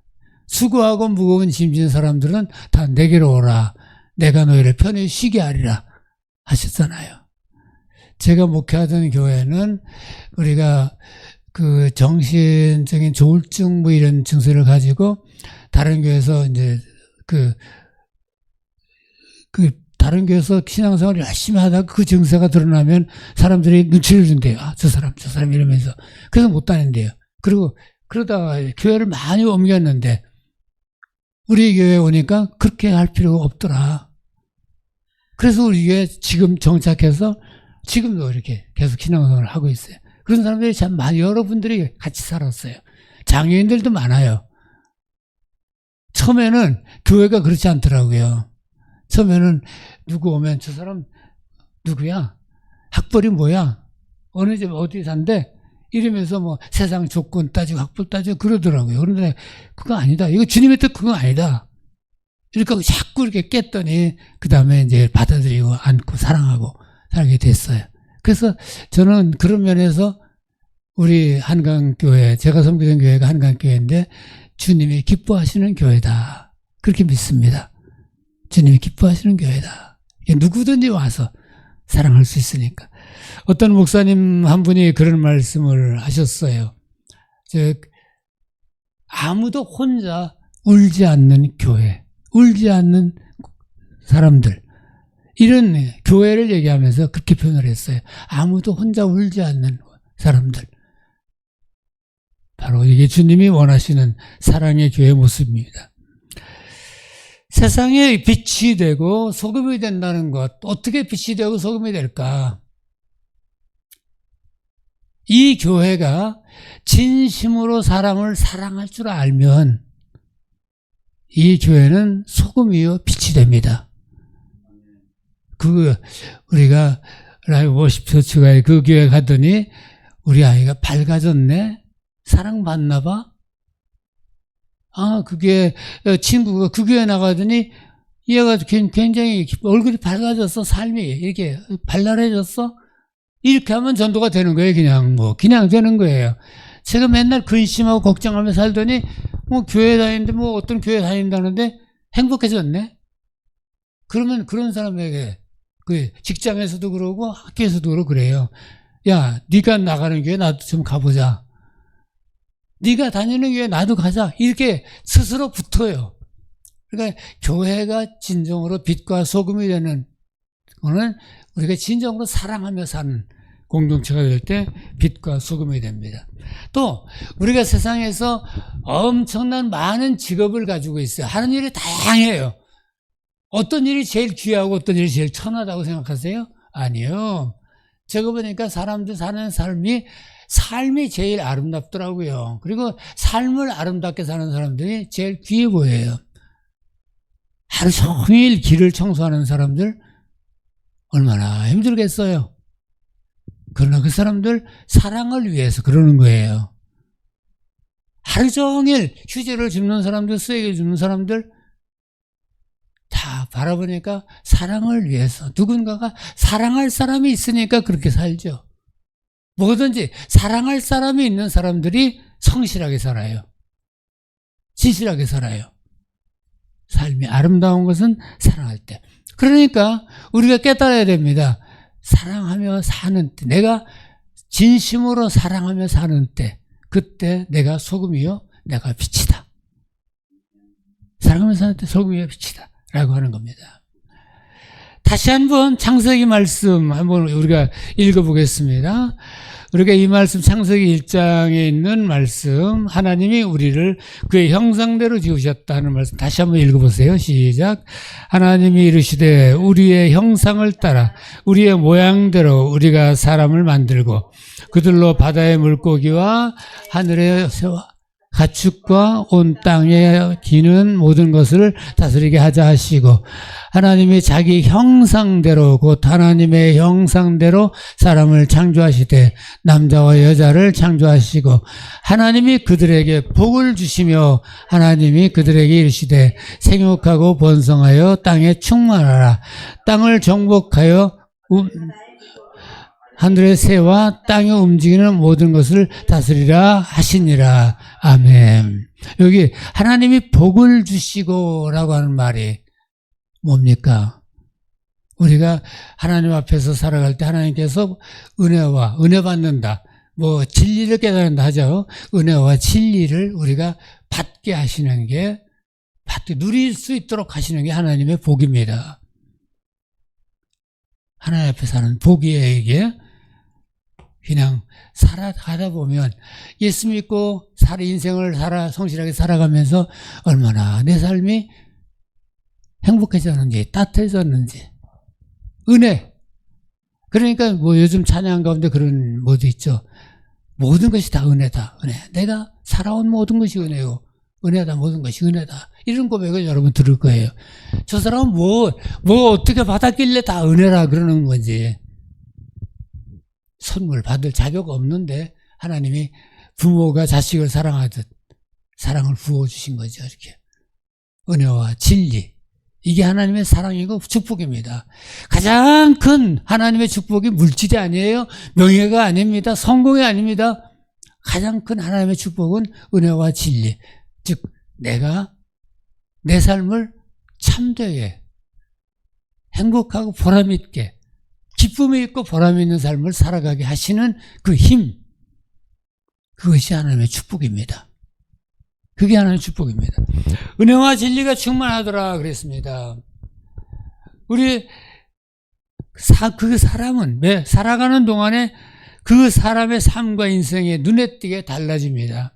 수고하고 무거운 짐 진 사람들은 다 내게로 오라. 내가 너희를 편히 쉬게 하리라 하셨잖아요. 제가 목회하던 교회는 우리가 그 정신적인 조울증 뭐 이런 증세를 가지고 다른 교회에서 이제 다른 교회에서 신앙생활을 열심히 하다가 그 증세가 드러나면 사람들이 눈치를 준대요. 아, 저 사람 이러면서. 그래서 못 다닌대요. 그리고 그러다가 교회를 많이 옮겼는데 우리 교회에 오니까 그렇게 할 필요가 없더라. 그래서 우리 교회에 지금 정착해서 지금도 이렇게 계속 신앙생활을 하고 있어요. 그런 사람들이 참 많이 여러분들이 같이 살았어요. 장애인들도 많아요. 처음에는 교회가 그렇지 않더라고요. 처음에는 누구 오면 저 사람 누구야? 학벌이 뭐야? 어느 집 어디 산대? 이러면서 뭐 세상 조건 따지고 학벌 따지고 그러더라고요. 그런데 그거 아니다. 이거 주님의 뜻 그거 아니다. 이렇게 자꾸 이렇게 깼더니 그 다음에 이제 받아들이고 안고 사랑하고 살게 됐어요. 그래서 저는 그런 면에서 우리 한강교회, 제가 섬기던 교회가 한강교회인데 주님이 기뻐하시는 교회다. 그렇게 믿습니다. 주님이 기뻐하시는 교회다. 누구든지 와서 사랑할 수 있으니까. 어떤 목사님 한 분이 그런 말씀을 하셨어요. 아무도 혼자 울지 않는 교회, 울지 않는 사람들, 이런 교회를 얘기하면서 그렇게 표현을 했어요. 아무도 혼자 울지 않는 사람들. 바로 이게 주님이 원하시는 사랑의 교회 모습입니다. 세상에 빛이 되고 소금이 된다는 것, 어떻게 빛이 되고 소금이 될까? 이 교회가 진심으로 사람을 사랑할 줄 알면 이 교회는 소금이요 빛이 됩니다. 우리가 라이브 워십 처치가에 그 교회 갔더니 우리 아이가 밝아졌네? 사랑받나 봐? 그게 친구가 그 교회 나가더니 얘가 굉장히 얼굴이 밝아졌어. 삶이 이렇게 발랄해졌어. 이렇게 하면 전도가 되는 거예요. 그냥 되는 거예요. 제가 맨날 근심하고 걱정하며 살더니 교회 다니는데 어떤 교회 다닌다는데 행복해졌네. 그러면 그런 사람에게 직장에서도 그러고 학교에서도 그러고 그래요. 야, 네가 나가는 교회 나도 좀 가보자. 네가 다니는 교회 나도 가자. 이렇게 스스로 붙어요. 그러니까 교회가 진정으로 빛과 소금이 되는 거는 우리가 진정으로 사랑하며 사는 공동체가 될 때 빛과 소금이 됩니다. 또 우리가 세상에서 엄청난 많은 직업을 가지고 있어요. 하는 일이 다양해요. 어떤 일이 제일 귀하고 어떤 일이 제일 천하다고 생각하세요? 아니요. 제가 보니까 사람들 사는 삶이 제일 아름답더라고요. 그리고 삶을 아름답게 사는 사람들이 제일 귀해 보여요. 하루 종일 길을 청소하는 사람들 얼마나 힘들겠어요. 그러나 그 사람들 사랑을 위해서 그러는 거예요. 하루 종일 휴지를 줍는 사람들, 쓰레기를 줍는 사람들 다 바라보니까 사랑을 위해서 누군가가 사랑할 사람이 있으니까 그렇게 살죠. 뭐든지 사랑할 사람이 있는 사람들이 성실하게 살아요. 진실하게 살아요. 삶이 아름다운 것은 사랑할 때. 그러니까 우리가 깨달아야 됩니다. 사랑하며 사는 때, 내가 진심으로 사랑하며 사는 때, 그때 내가 소금이요, 내가 빛이다. 사랑하며 사는 때 소금이요, 빛이다 라고 하는 겁니다. 다시 한번 창세기 말씀 한번 우리가 읽어보겠습니다. 우리가 이 말씀 창세기 1장에 있는 말씀, 하나님이 우리를 그의 형상대로 지으셨다 하는 말씀 다시 한번 읽어보세요. 시작. 하나님이 이르시되 우리의 형상을 따라 우리의 모양대로 우리가 사람을 만들고 그들로 바다의 물고기와 하늘의 새와 가축과 온 땅에 기는 모든 것을 다스리게 하자 하시고, 하나님이 자기 형상대로 곧 하나님의 형상대로 사람을 창조하시되 남자와 여자를 창조하시고, 하나님이 그들에게 복을 주시며 하나님이 그들에게 이르시되 생육하고 번성하여 땅에 충만하라. 땅을 정복하여 하늘의 새와 땅에 움직이는 모든 것을 다스리라 하시니라. 아멘. 여기 하나님이 복을 주시고 라고 하는 말이 뭡니까? 우리가 하나님 앞에서 살아갈 때 하나님께서 은혜와 은혜 받는다, 진리를 깨닫는다 하죠. 은혜와 진리를 우리가 받게 하시는 게, 누릴 수 있도록 하시는 게 하나님의 복입니다. 하나님 앞에 사는 복이에요, 이게. 그냥 살아가다 보면, 예수 믿고 인생을 성실하게 살아가면서 얼마나 내 삶이 행복해졌는지, 따뜻해졌는지. 은혜. 그러니까 요즘 찬양 가운데 그런 모드 있죠. 모든 것이 다 은혜다. 은혜. 내가 살아온 모든 것이 은혜요. 은혜다. 모든 것이 은혜다. 이런 고백을 여러분 들을 거예요. 저 사람은 어떻게 받았길래 다 은혜라 그러는 건지. 선물 받을 자격 없는데 하나님이 부모가 자식을 사랑하듯 사랑을 부어주신 거죠. 이렇게. 은혜와 진리. 이게 하나님의 사랑이고 축복입니다. 가장 큰 하나님의 축복이 물질이 아니에요. 명예가 아닙니다. 성공이 아닙니다. 가장 큰 하나님의 축복은 은혜와 진리. 즉 내가 내 삶을 참되게 행복하고 보람있게 기쁨이 있고 보람이 있는 삶을 살아가게 하시는 그 힘, 그것이 하나님의 축복입니다. 그게 하나님의 축복입니다. 은혜와 진리가 충만하더라 그랬습니다. 우리 그 사람은 살아가는 동안에 그 사람의 삶과 인생이 눈에 띄게 달라집니다.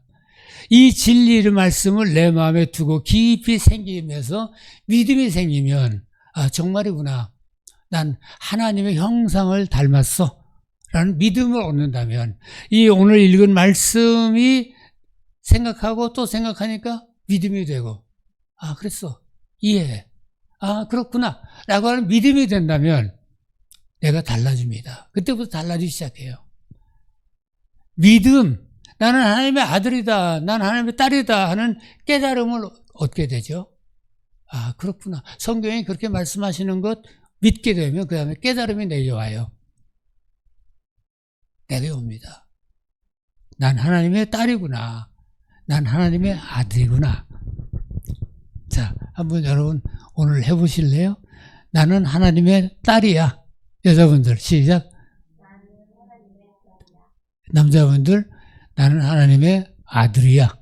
이 진리의 말씀을 내 마음에 두고 깊이 생기면서 믿음이 생기면, 정말이구나. 난 하나님의 형상을 닮았어 라는 믿음을 얻는다면, 이 오늘 읽은 말씀이 생각하고 또 생각하니까 믿음이 되고, 아, 그랬어. 이해해. 아, 그렇구나. 라고 하는 믿음이 된다면 내가 달라집니다. 그때부터 달라지기 시작해요. 믿음, 나는 하나님의 아들이다, 나는 하나님의 딸이다 하는 깨달음을 얻게 되죠. 아, 그렇구나. 성경이 그렇게 말씀하시는 것 믿게 되면 그 다음에 깨달음이 내려와요. 내려옵니다. 난 하나님의 딸이구나. 난 하나님의 아들이구나. 자, 한번 여러분 오늘 해보실래요? 나는 하나님의 딸이야. 여자분들 시작. 남자분들 나는 하나님의 아들이야.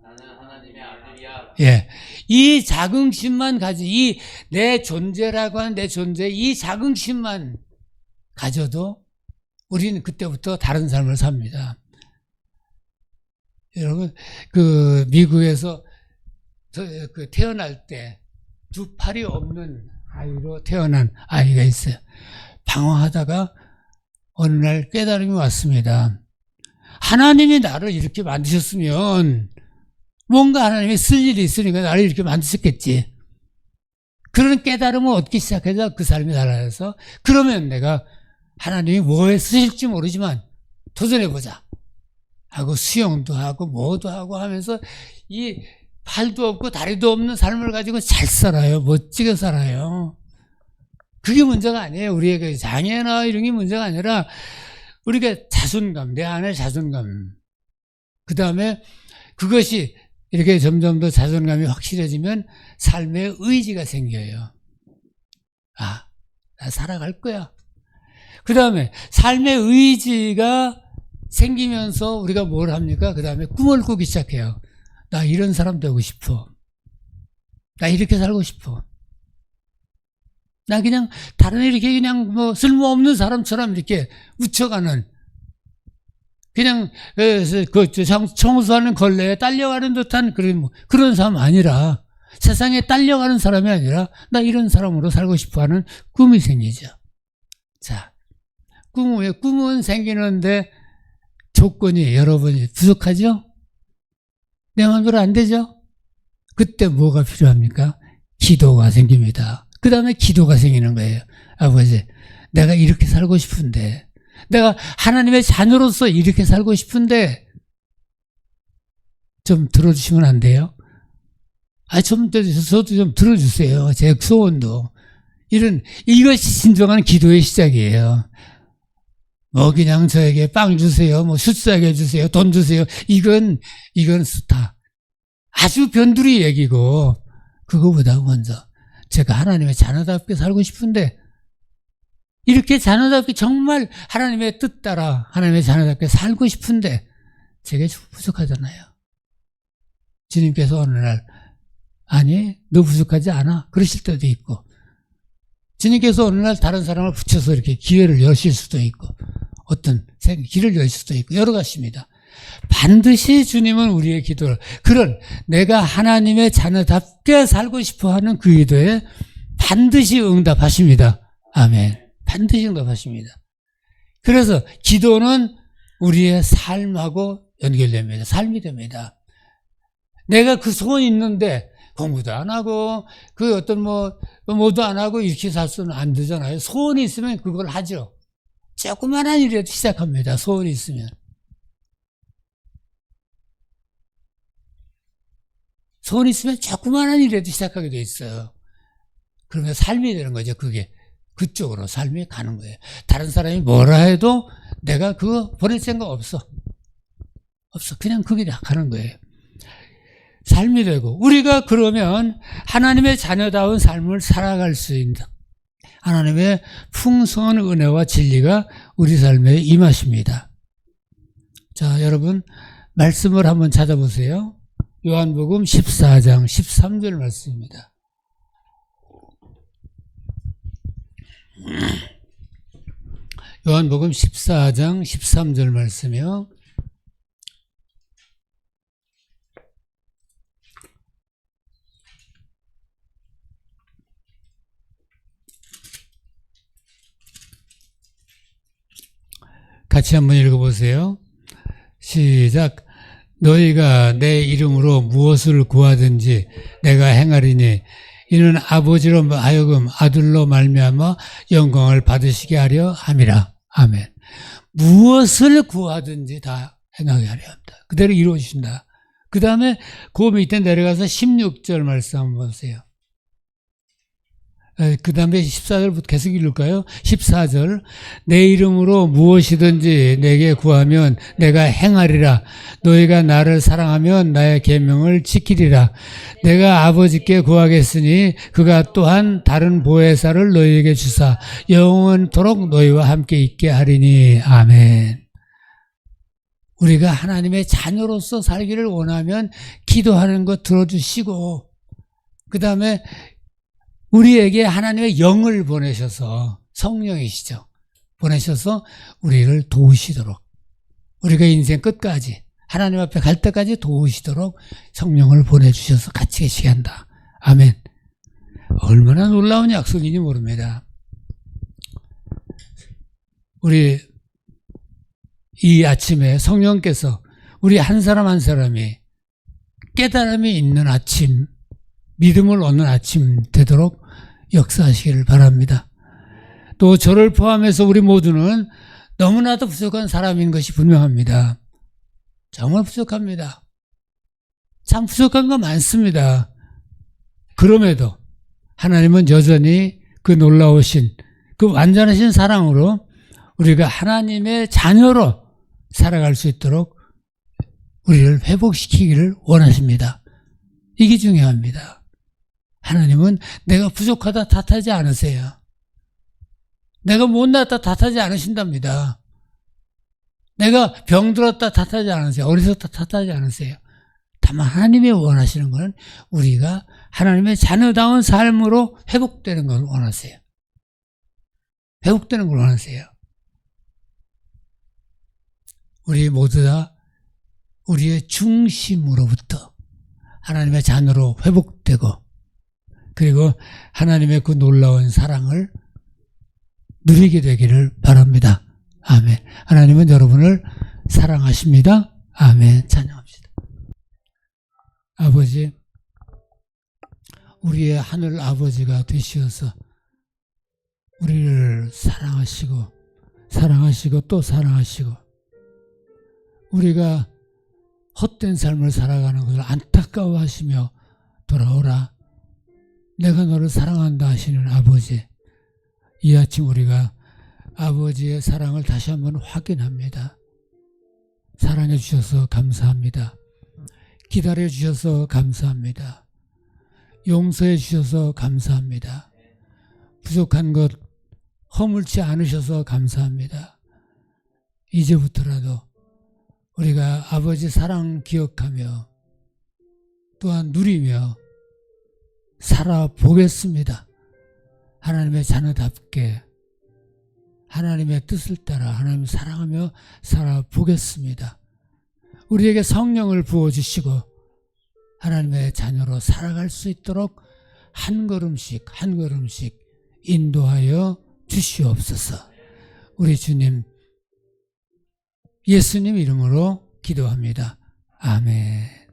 나는 하나님의 아들이야. 예, 이 자긍심만 가지, 이 내 존재라고 하는 내 존재, 이 자긍심만 가져도 우리는 그때부터 다른 삶을 삽니다. 여러분, 그 미국에서 그 태어날 때 두 팔이 없는 아이로 태어난 아이가 있어요. 방황하다가 어느 날 깨달음이 왔습니다. 하나님이 나를 이렇게 만드셨으면 뭔가 하나님이 쓸 일이 있으니까 나를 이렇게 만드셨겠지. 그런 깨달음을 얻기 시작해서 그 삶이 달라져서 그러면 내가 하나님이 뭐에 쓰실지 모르지만 도전해보자 하고 수영도 하고 뭐도 하고 하면서 이 팔도 없고 다리도 없는 삶을 가지고 잘 살아요. 멋지게 살아요. 그게 문제가 아니에요. 우리의 장애나 이런 게 문제가 아니라 우리가 자존감, 내 안에 자존감. 그 다음에 그것이 이렇게 점점 더 자존감이 확실해지면 삶의 의지가 생겨요. 아, 나 살아갈 거야. 그 다음에 삶의 의지가 생기면서 우리가 뭘 합니까? 그 다음에 꿈을 꾸기 시작해요. 나 이런 사람 되고 싶어. 나 이렇게 살고 싶어. 나 그냥 다른 이렇게 그냥 뭐 쓸모없는 사람처럼 이렇게 웃혀가는 그냥 그 청소하는 걸레에 딸려가는 듯한 그런 사람 아니라 세상에 딸려가는 사람이 아니라 나 이런 사람으로 살고 싶어하는 꿈이 생기죠. 자, 꿈은 생기는데 조건이 여러분이 부족하죠? 내 마음대로 안 되죠? 그때 뭐가 필요합니까? 기도가 생깁니다. 그 다음에 기도가 생기는 거예요. 아버지, 내가 이렇게 살고 싶은데, 내가 하나님의 자녀로서 이렇게 살고 싶은데, 좀 들어주시면 안 돼요? 아, 저도 좀 들어주세요. 제 소원도. 이것이 진정한 기도의 시작이에요. 뭐 그냥 저에게 빵 주세요. 뭐 숫사게 해주세요. 돈 주세요. 이건 다 아주 변두리 얘기고 그거보다 먼저 제가 하나님의 자녀답게 살고 싶은데 이렇게 자녀답게 정말 하나님의 뜻 따라 하나님의 자녀답게 살고 싶은데 제게 부족하잖아요. 주님께서 어느 날 아니 너 부족하지 않아 그러실 때도 있고 주님께서 어느 날 다른 사람을 붙여서 이렇게 기회를 여실 수도 있고 어떤 길을 열 수도 있고 여러 가지입니다. 반드시 주님은 우리의 기도를 그런 내가 하나님의 자녀답게 살고 싶어하는 그 기도에 반드시 응답하십니다. 아멘. 반드시 응답하십니다. 그래서 기도는 우리의 삶하고 연결됩니다. 삶이 됩니다. 내가 그 소원이 있는데 공부도 안 하고 그 어떤 뭐도 안 하고 이렇게 살 수는 안 되잖아요. 소원이 있으면 그걸 하죠. 조그만한 일이라도 시작합니다. 소원이 있으면. 소원이 있으면 조그만한 일이라도 시작하게 돼 있어요. 그러면 삶이 되는 거죠. 그게. 그쪽으로 삶이 가는 거예요. 다른 사람이 뭐라 해도 내가 그거 버릴 생각 없어. 없어. 그냥 그 길에 가는 거예요. 삶이 되고 우리가 그러면 하나님의 자녀다운 삶을 살아갈 수 있는 하나님의 풍성한 은혜와 진리가 우리 삶에 임하십니다. 자, 여러분 말씀을 한번 찾아보세요. 요한복음 14장 13절 말씀입니다. 요한복음 14장 13절 말씀이요. 같이 한번 읽어보세요. 시작. 너희가 내 이름으로 무엇을 구하든지 내가 행하리니 이는 아버지로 하여금 아들로 말미암아 영광을 받으시게 하려 함이라. 아멘. 무엇을 구하든지 다 행하게 하려 합니다. 그대로 이루어주신다. 그 다음에 그 밑에 내려가서 16절 말씀 한번 보세요. 그 다음에 14절부터 계속 읽을까요? 14절. 내 이름으로 무엇이든지 내게 구하면 내가 행하리라. 너희가 나를 사랑하면 나의 계명을 지키리라. 내가 아버지께 구하겠으니 그가 또한 다른 보혜사를 너희에게 주사 영원토록 너희와 함께 있게 하리니. 아멘. 우리가 하나님의 자녀로서 살기를 원하면 기도하는 것 들어주시고, 그 다음에 우리에게 하나님의 영을 보내셔서, 성령이시죠. 보내셔서 우리를 도우시도록, 우리가 인생 끝까지 하나님 앞에 갈 때까지 도우시도록 성령을 보내주셔서 같이 계시게 한다. 아멘. 얼마나 놀라운 약속인지 모릅니다. 우리 이 아침에 성령께서 우리 한 사람 한 사람이 깨달음이 있는 아침, 믿음을 얻는 아침 되도록 역사하시기를 바랍니다. 또 저를 포함해서 우리 모두는 너무나도 부족한 사람인 것이 분명합니다. 정말 부족합니다. 참 부족한 거 많습니다. 그럼에도 하나님은 여전히 그 놀라우신, 그 완전하신 사랑으로 우리가 하나님의 자녀로 살아갈 수 있도록 우리를 회복시키기를 원하십니다. 이게 중요합니다. 하나님은 내가 부족하다 탓하지 않으세요. 내가 못났다 탓하지 않으신답니다. 내가 병들었다 탓하지 않으세요. 어리석다 탓하지 않으세요. 다만 하나님이 원하시는 것은 우리가 하나님의 자녀다운 삶으로 회복되는 걸 원하세요. 회복되는 걸 원하세요. 우리 모두 다 우리의 중심으로부터 하나님의 자녀로 회복되고, 그리고 하나님의 그 놀라운 사랑을 누리게 되기를 바랍니다. 아멘. 하나님은 여러분을 사랑하십니다. 아멘. 찬양합시다. 아버지, 우리의 하늘 아버지가 되시어서 우리를 사랑하시고 또 사랑하시고, 우리가 헛된 삶을 살아가는 것을 안타까워하시며 돌아오라, 내가 너를 사랑한다 하시는 아버지, 이 아침 우리가 아버지의 사랑을 다시 한번 확인합니다. 사랑해 주셔서 감사합니다. 기다려 주셔서 감사합니다. 용서해 주셔서 감사합니다. 부족한 것 허물지 않으셔서 감사합니다. 이제부터라도 우리가 아버지 사랑 기억하며 또한 누리며 살아보겠습니다. 하나님의 자녀답게 하나님의 뜻을 따라 하나님을 사랑하며 살아보겠습니다. 우리에게 성령을 부어주시고 하나님의 자녀로 살아갈 수 있도록 한 걸음씩 한 걸음씩 인도하여 주시옵소서. 우리 주님 예수님 이름으로 기도합니다. 아멘.